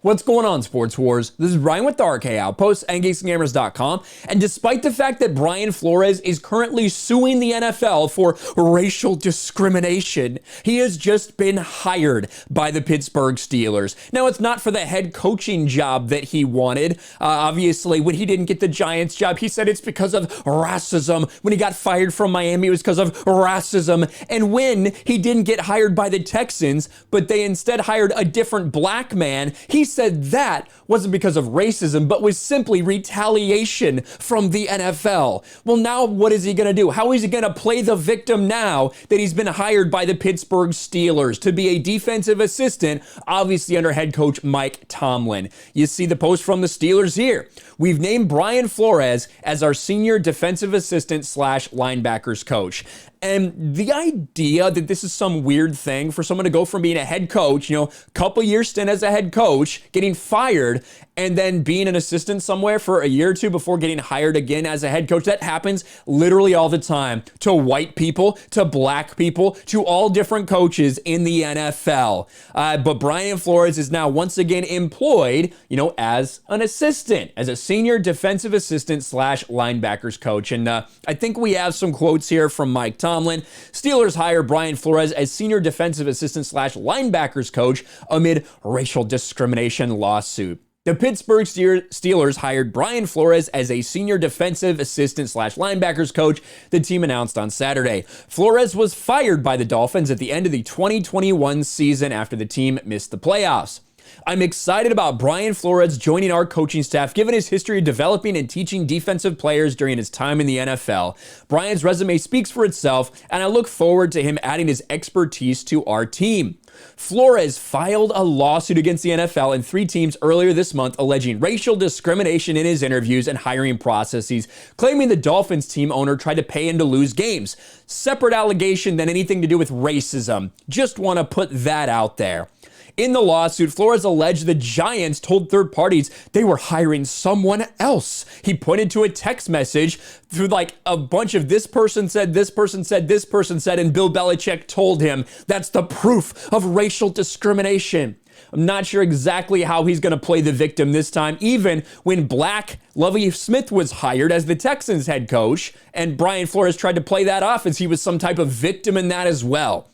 What's going on, Sports Wars? This is Brian with the RK Outpost and GeeksGamers.com. And despite the fact that Brian Flores is currently suing the NFL for racial discrimination, he has just been hired by the Pittsburgh Steelers. Now, it's not for the head coaching job that he wanted. Obviously, when he didn't get the Giants job, he said it's because of racism. When he got fired from Miami, it was because of racism. And when he didn't get hired by the Texans, but they instead hired a different black man, he said that wasn't because of racism, but was simply retaliation from the NFL. Well, now what is he going to do? How is he going to play the victim now that he's been hired by the Pittsburgh Steelers to be a defensive assistant, obviously under head coach Mike Tomlin? You see the post from the Steelers here. We've named Brian Flores as our senior defensive assistant / linebackers coach. And the idea that this is some weird thing for someone to go from being a head coach, couple years stint as a head coach, getting fired, and then being an assistant somewhere for a year or two before getting hired again as a head coach. That happens literally all the time to white people, to black people, to all different coaches in the NFL. But Brian Flores is now once again employed, as an assistant, as a senior defensive assistant / linebackers coach. And I think we have some quotes here from Mike Tomlin. Steelers hire Brian Flores as senior defensive assistant / linebackers coach amid racial discrimination lawsuit. The Pittsburgh Steelers hired Brian Flores as a senior defensive assistant / linebackers coach, the team announced on Saturday. Flores was fired by the Dolphins at the end of the 2021 season after the team missed the playoffs. I'm excited about Brian Flores joining our coaching staff, given his history of developing and teaching defensive players during his time in the NFL. Brian's resume speaks for itself, and I look forward to him adding his expertise to our team. Flores filed a lawsuit against the NFL and 3 teams earlier this month alleging racial discrimination in his interviews and hiring processes, claiming the Dolphins team owner tried to pay him to lose games. Separate allegation than anything to do with racism. Just want to put that out there. In the lawsuit, Flores alleged the Giants told third parties they were hiring someone else. He pointed to a text message through a bunch of this person said, this person said, this person said, and Bill Belichick told him that's the proof of racial discrimination. I'm not sure exactly how he's going to play the victim this time, even when Black Lovie Smith was hired as the Texans head coach, and Brian Flores tried to play that off as he was some type of victim in that as well.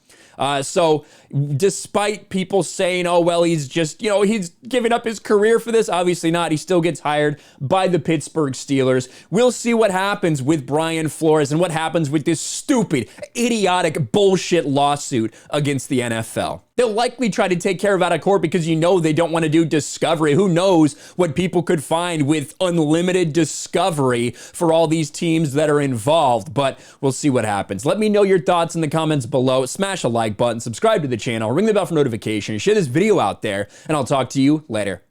So despite people saying, oh, well, he's just, he's giving up his career for this, obviously not. He still gets hired by the Pittsburgh Steelers. We'll see what happens with Brian Flores and what happens with this stupid, idiotic bullshit lawsuit against the NFL. They'll likely try to take care of out of court because they don't want to do discovery. Who knows what people could find with unlimited discovery for all these teams that are involved, but we'll see what happens. Let me know your thoughts in the comments below. Smash a like button, subscribe to the channel, ring the bell for notifications, share this video out there, and I'll talk to you later.